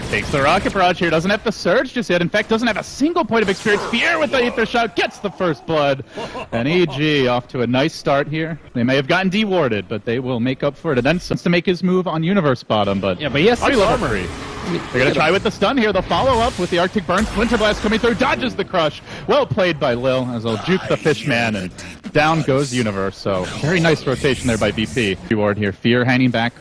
takes the rocket barrage here, doesn't have the surge just yet. In fact, doesn't have a single point of experience. Fear with the Aether Shot gets the first blood. And EG off to a nice start here. They may have gotten dewarded, but they will make up for it. And then to make his move on Universe bottom, but yeah, but he has 6 armor. They're going to try with the stun here. They'll follow up with the Arctic Burn. Splinter Blast coming through, dodges the crush. Well played by Lil, as they'll juke the Fishman, and down goes Universe. So very nice rotation there by BP. Reward here. Fear hanging back.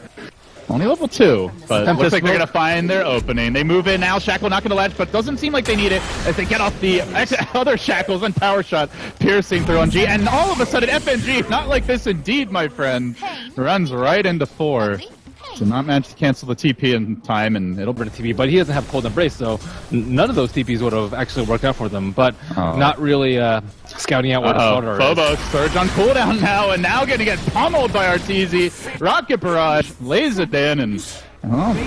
Only level 2, but looks like they're going to find their opening. They move in now. Shackle not going to latch, but doesn't seem like they need it as they get off the other Shackles and Power Shot piercing through on G. And all of a sudden, FNG, not like this indeed, my friend, runs right into 4. Did not manage to cancel the TP in time, and it'll burn a TP, but he doesn't have Cold Embrace, so none of those TPs would have actually worked out for them, but not really scouting out what a slaughter is. Phobos, surge on cooldown now, and now going to get pummeled by Arteezy. Rocket Barrage lays it in, and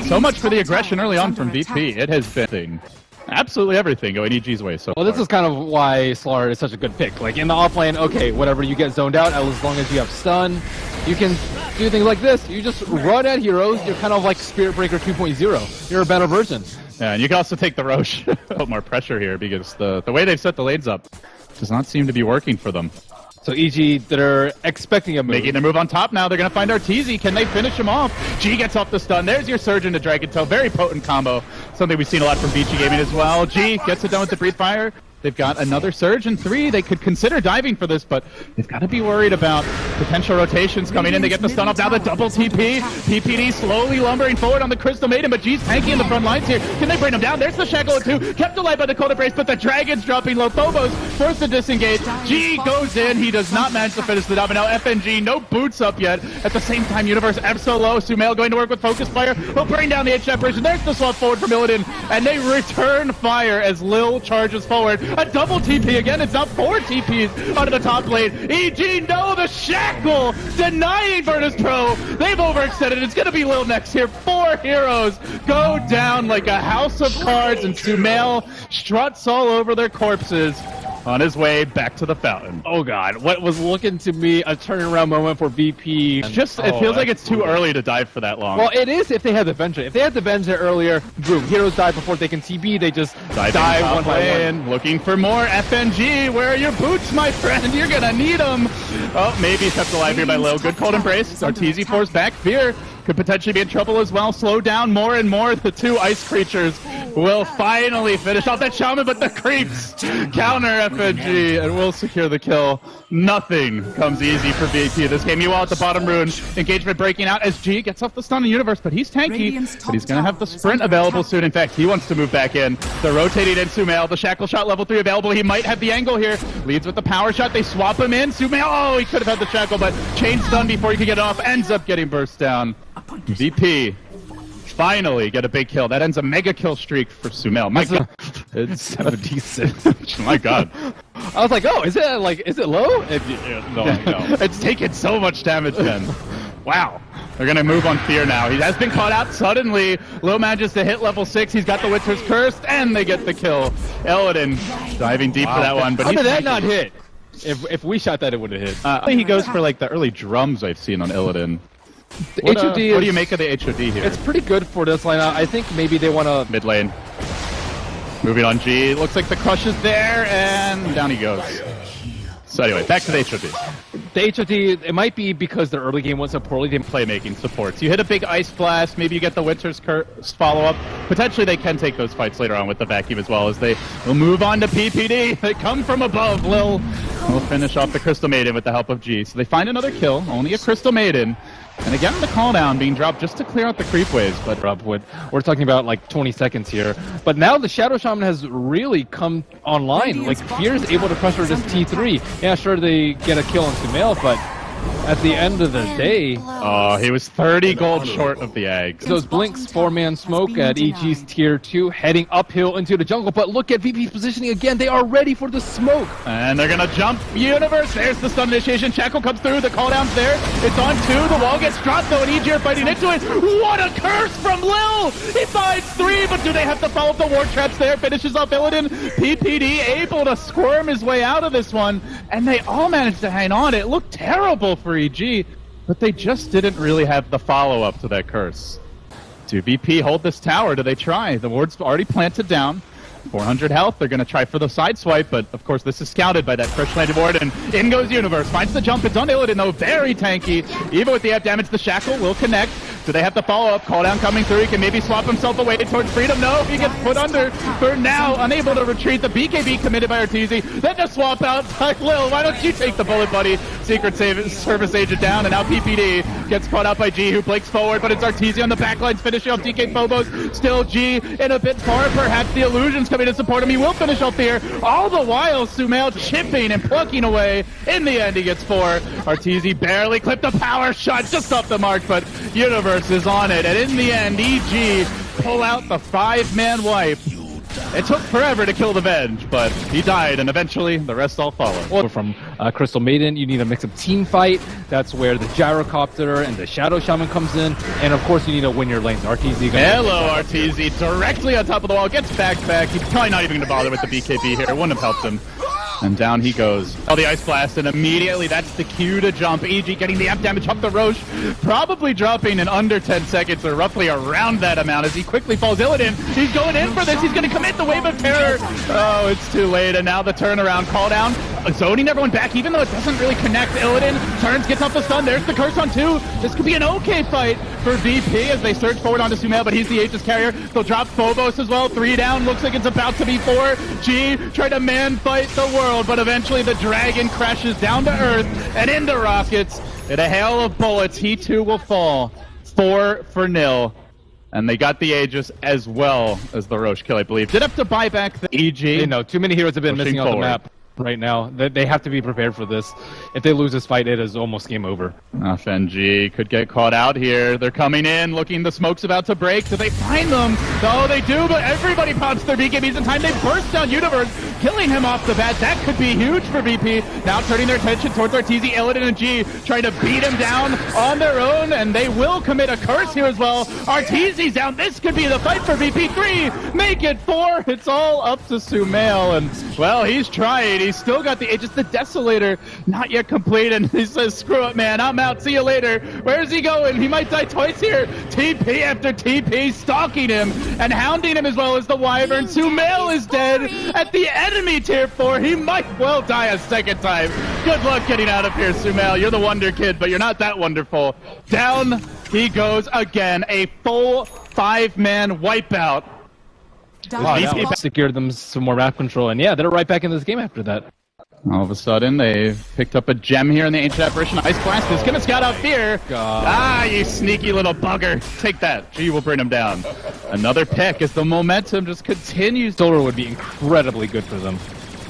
so much for the aggression early on from VP. It has been absolutely everything going EG's way so far. This is kind of why Slaughter is such a good pick. Like, in the offlane, okay, whatever, you get zoned out, as long as you have stun, you can do things like this. You just run at heroes, you're kind of like Spirit Breaker 2.0. You're a better version. Yeah, and you can also take the Roche. Put more pressure here, because the way they've set the lanes up does not seem to be working for them. So EG, they're expecting a move. Making their move on top now. They're going to find Arteezy. Can they finish him off? G gets off the stun. There's your surge into Dragon Tail. Very potent combo. Something we've seen a lot from BG Gaming as well. G gets it done with the Breathe Fire. They've got another surge in 3. They could consider diving for this, but they've got to be worried about potential rotations coming in. They get the stun off now. The double TP. PPD slowly lumbering forward on the Crystal Maiden, but G's tanky in the front lines here. Can they bring him down? There's the Shackle at 2. Kept alive by the Cold Embrace, but the Dragon's dropping low. Phobos forced to disengage. G goes in. He does not manage to finish the job. And now FNG, no boots up yet. At the same time, Universe F so low. Sumail going to work with Focus Fire. Will bring down the H separation. There's the swap forward from Illidan, and they return fire as Lil charges forward. A double TP again. It's not 4 TPs out of the top lane. EG, no, the Shackle denying Virtus.Pro. They've overextended. It's going to be Lil next here. 4 heroes go down like a house of cards, and Sumail struts all over their corpses on his way back to the fountain. Oh god, what was looking to me a turnaround moment for VP. It feels like it's too early to dive for that long. Well, it is if they had the Venture. If they had the Venture earlier, boom, heroes die before they can TP, they just dive one by one. Looking for more. FNG, where are your boots, my friend? You're gonna need them. Oh, maybe kept alive here by Lil. Good Cold Embrace. Arteezy forced back. Fear could potentially be in trouble as well. Slow down more and more. The 2 ice creatures will finally finish off that Shaman, but the creeps counter FNG and will secure the kill. Nothing comes easy for VP this game. Meanwhile, at the bottom rune, engagement breaking out as G gets off the stun in Universe, but he's tanky, but he's going to have the sprint available soon. In fact, he wants to move back in. They're rotating in Sumail. The Shackle Shot level 3 available. He might have the angle here. Leads with the Power Shot. They swap him in. Sumail, oh, he could have had the Shackle, but chain stun before he could get off. Ends up getting burst down. VP finally get a big kill. That ends a mega kill streak for Sumail. My god. It's 76. My god. I was like, oh, is it low? No. It's taken so much damage then. Wow. They're going to move on Fear now. He has been caught out suddenly. Low manages to hit level 6. He's got the Winter's Curse, and they get the kill. Illidan diving deep for that one. But how did that not hit? If we shot that, it would have hit. I think he goes for like the early drums I've seen on Illidan. What do you make of the HOD here? It's pretty good for this lineup. I think maybe they want to... Mid lane. Moving on G. Looks like the crush is there, and down he goes. So anyway, back to the HOD. The HOD, it might be because the early game went so poorly. They playmaking supports. You hit a big Ice Blast, maybe you get the Winter's Curse follow-up. Potentially they can take those fights later on with the vacuum as well, as they will move on to PPD. They come from above. Lil will finish off the Crystal Maiden with the help of G. So they find another kill, only a Crystal Maiden. And again, the call down being dropped just to clear out the creep waves, but we're talking about like 20 seconds here. But now the Shadow Shaman has really come online. Like, Fear's able to pressure this T3. Yeah, sure, they get a kill on Sumail, but at the end of the day... he was 30 gold short of the eggs. Those Blinks 4-man smoke at EG's tier 2, heading uphill into the jungle, but look at VP's positioning again. They are ready for the smoke. And they're going to jump Universe. There's the stun initiation. Shackle comes through. The call down's there. It's on 2. The wall gets dropped, though, and EG are fighting into it. What a curse from Lil! He finds 3, but do they have to follow up the ward traps there? Finishes off Illidan. PPD able to squirm his way out of this one, and they all managed to hang on. It looked terrible for EG, but they just didn't really have the follow-up to that curse. Do BP hold this tower? Do they try? The ward's already planted down. 400 health. They're going to try for the side swipe, but of course this is scouted by that fresh landed ward, and in goes Universe. Finds the jump. It's on Illidan though. Very tanky. Even with the F damage, the Shackle will connect. Do they have to follow up? Call down coming through. He can maybe swap himself away towards Freedom. No, he gets put under for now. Unable to retreat. The BKB committed by Arteezy. Then the swap out by Lil. Why don't you take the bullet, buddy? Secret Service agent down, and now PPD gets caught out by G, who blinks forward, but it's Arteezy on the backlines finishing off DK Phobos. Still G in a bit far. Perhaps the Illusion's coming to support him. He will finish off here. All the while, Sumail chipping and plucking away. In the end, he gets 4. Arteezy barely clipped a power shot just off the mark, but Universe is on it, and in the end, EG pull out the 5-man wipe. It took forever to kill the Venge, but he died, and eventually the rest all followed. Well, from Crystal Maiden, you need a mix-up team fight. That's where the Gyrocopter and the Shadow Shaman comes in, and of course you need to win your lanes. Arteezy. Hello, Arteezy, directly on top of the wall, gets back. He's probably not even going to bother with the BKB here. It wouldn't have helped him. And down he goes. Oh, the Ice Blast, and immediately that's the cue to jump. EG getting the F damage up the Roche, probably dropping in under 10 seconds, or roughly around that amount, as he quickly falls Illidan. He's going in for this. He's going to commit the Wave of Terror. Oh, it's too late, and now the turnaround. Call down, zoning everyone back, even though it doesn't really connect. Illidan turns, gets off the stun. There's the curse on 2. This could be an okay fight for VP as they surge forward onto Sumail, but he's the Aegis carrier. They'll drop Phobos as well. 3 down. Looks like it's about to be 4. G tried to man fight the world, but eventually the dragon crashes down to earth and into rockets. In a hail of bullets, he too will fall. 4-0. And they got the Aegis as well as the Roche kill, I believe. Did have to buy back the EG. You know, too many heroes have been missing off the map right now. They have to be prepared for this. If they lose this fight, it is almost game over. FNG could get caught out here. They're coming in, looking. The smoke's about to break. Do they find them? No, they do, but everybody pops their BKBs in time. They burst down Universe, killing him off the bat. That could be huge for VP. Now turning their attention towards Arteezy, Illidan, and G, trying to beat him down on their own, and they will commit a curse here as well. Arteezy's down. This could be the fight for VP. 3, make it 4. It's all up to Sumail, and, well, he's trying. He's still got the Aegis. The Desolator not yet complete, and he says, screw it, man. I'm out. See you later. Where's he going? He might die twice here. TP after TP, stalking him and hounding him as well as the Wyvern. Sumail is dead at the enemy tier 4. He might well die a second time. Good luck getting out of here, Sumail. You're the wonder kid, but you're not that wonderful. Down he goes again. A full 5-man wipeout. Wow, that secured them some more map control, and yeah, they're right back in this game after that. All of a sudden, they've picked up a gem here in the Ancient Apparition. Ice Blast is going to scout out Fear. God. Ah, you sneaky little bugger. Take that. G will bring him down. Another pick as the momentum just continues. Solar would be incredibly good for them.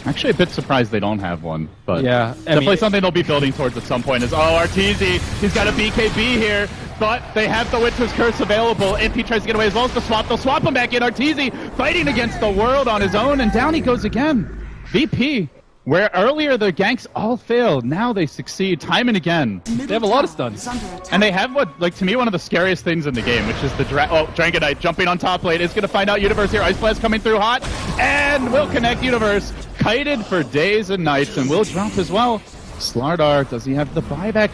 Actually, a bit surprised they don't have one, but yeah, definitely something they'll be building towards at some point is, oh, Arteezy, he's got a BKB here, but they have the Winter's Curse available. If he tries to get away as well as the swap, they'll swap him back in. Arteezy fighting against the world on his own, and down he goes again. VP, where earlier the ganks all failed, now they succeed time and again. They have a lot of stuns. And they have what, like, to me, one of the scariest things in the game, which is the Dragonite jumping on top lane. Is going to find out Universe here. Ice Blast coming through hot, and will connect Universe. Kited for days and nights, and will drop as well. Slardar, does he have the buyback?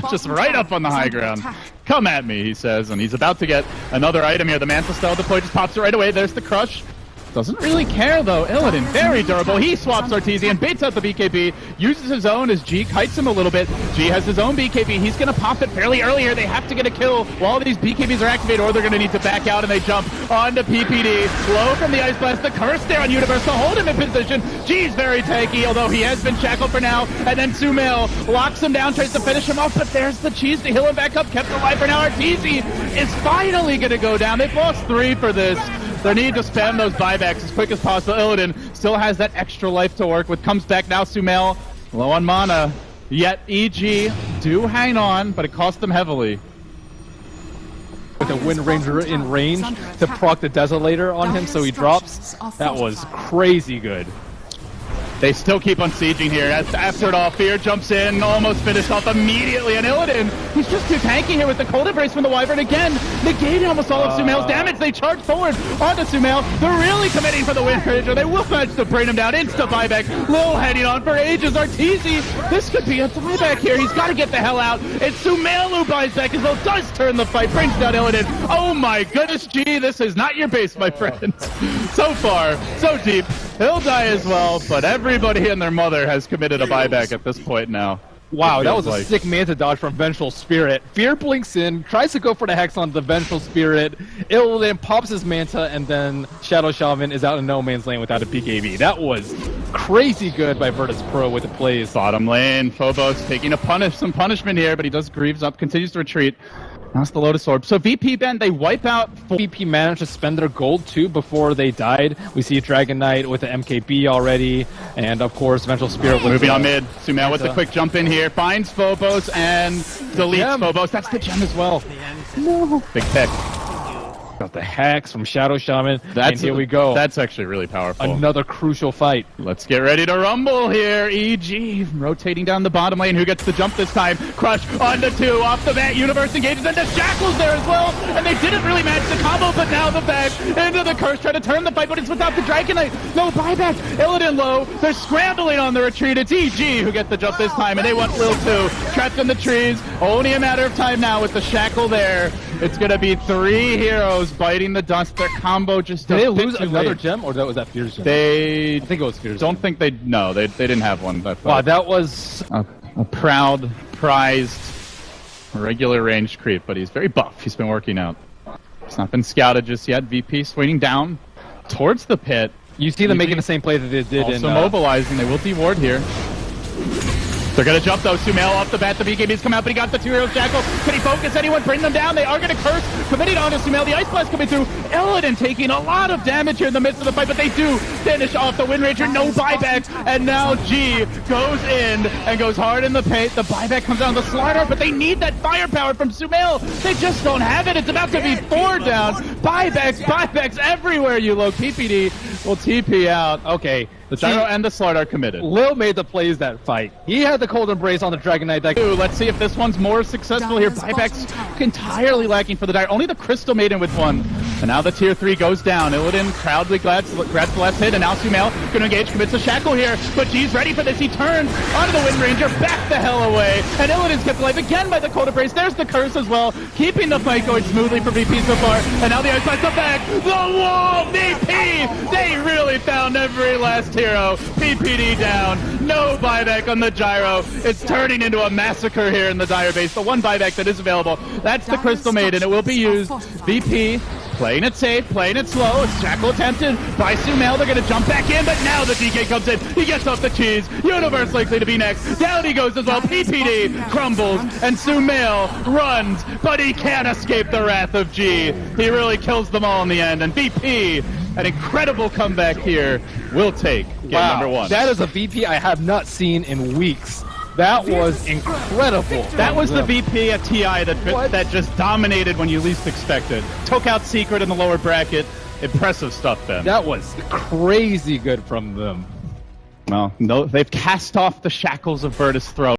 Just right up on the high ground. Come at me, he says, and he's about to get another item here. The Manta Style deploy just pops it right away. There's the Crush. Doesn't really care, though. Illidan, very durable. He swaps Arteezy and baits out the BKB. Uses his own as G kites him a little bit. G has his own BKB. He's going to pop it fairly early here. They have to get a kill while these BKBs are activated, or they're going to need to back out, and they jump onto PPD. Slow from the Ice Blast. The curse there on Universe to hold him in position. G's very tanky, although he has been shackled for now. And then Sumail locks him down, tries to finish him off, but there's the cheese to heal him back up. Kept alive for now. Arteezy is finally going to go down. They've lost 3 for this. They need to spam those buybacks as quick as possible. Illidan still has that extra life to work with. Comes back now, Sumail, low on mana. Yet EG do hang on, but it cost them heavily. With the Wind Ranger in range to proc the Desolator on him so he drops, that was crazy good. They still keep on sieging here. After it all, Fear jumps in, almost finished off immediately, and Illidan He's just too tanky here with the cold embrace from the Wyvern again, negating almost all of Sumail's damage. They charge forward onto Sumail. They're really committing for the win ranger. They will manage to bring him down. Insta buyback. Lil heading on for ages. Arteezy, this could be a buyback here. He's got to get the hell out. It's Sumail who buys back as well. Does turn the fight. Brings down Illidan. Oh my goodness, G, this is not your base, my friends. So far, so deep. He'll die as well, but everybody and their mother has committed a buyback at this point now. Wow, that was a sick Manta dodge from Vengeful Spirit. Fear blinks in, tries to go for the Hex on the Vengeful Spirit. Illidan pops his Manta, and then Shadow Shaman is out in no man's lane without a BKB. That was crazy good by Virtus.Pro with the plays. Bottom lane, Phobos taking some punishment here, but he does Greaves up, continues to retreat. That's the Lotus Orb. So VP, Ben, they wipe out... VP managed to spend their gold, too, before they died. We see Dragon Knight with the MKB already, and, of course, Vengeful Spirit... Moving on mid. Sumail with the quick jump in here, finds Phobos and deletes Phobos. That's the gem as well. No. Big pick. Got the Hex from Shadow Shaman, and here we go. That's actually really powerful. Another crucial fight. Let's get ready to rumble here. EG rotating down the bottom lane. Who gets the jump this time? Crush onto 2. Off the bat, Universe engages into Shackles there as well. And they didn't really match the combo, but now the back into the curse. Try to turn the fight, but it's without the Dragon Knight. No buyback. Illidan low. They're scrambling on the retreat. It's EG who gets the jump this time, and they want Lil 2. Trapped in the trees. Only a matter of time now with the Shackle there. It's going to be 3 heroes biting the dust. Their combo just... Did they lose another gem, or was that Fear's gem? I think it was Fear's gem. They didn't have one. Wow, that was... A proud, prized, regular range creep, but he's very buff. He's been working out. It's not been scouted just yet. VP swinging down towards the pit. You see them making the same play that they did also mobilizing. They will deward here. They're going to jump, though. Sumail off the bat. The BKB's come out, but he got the 2 heroes Shackle. Can he focus anyone? Bring them down. They are going to curse. Committing onto Sumail. The Ice Blast coming through. Illidan taking a lot of damage here in the midst of the fight, but they do finish off the Wind Ranger. No buyback. And now G goes in and goes hard in the paint. The buyback comes down the slider, but they need that firepower from Sumail. They just don't have it. It's about to be 4 down. Buybacks everywhere, you low. PPD will TP out. Okay. The Gyro and the Slard are committed. Lil made the plays that fight. He had the cold embrace on the Dragon Knight. Let's see if this one's more successful here. Buybacks entirely lacking for the Dire. Only the Crystal Maiden with 1. And now the tier 3 goes down. Illidan proudly grabs the last hit, and now Sumail going to engage, commits a Shackle here. But G's ready for this. He turns onto the Wind Ranger, back the hell away. And Illidan's kept alive again by the cold embrace. There's the curse as well, keeping the fight going smoothly for VP so far. And now the Ice Blast up back. The wall, VP! They really found every last hero. PPD down. No buyback on the Gyro. It's turning into a massacre here in the Dire base. The one buyback that is available, that's the Crystal Maiden. It will be used. VP playing it safe, playing it slow. Shackle attempted by Sumail. They're going to jump back in, but now the DK comes in. He gets off the cheese. Universe likely to be next. Down he goes as well. PPD crumbles, and Sumail runs, but he can't escape the wrath of G. He really kills them all in the end, and VP, an incredible comeback here, will take game number 1. That is a VP I have not seen in weeks. That was incredible. That was the VP at TI that just dominated when you least expected. Took out Secret in the lower bracket. Impressive stuff, Ben. That was crazy good from them. Well, no, they've cast off the shackles of Virtus.Pro.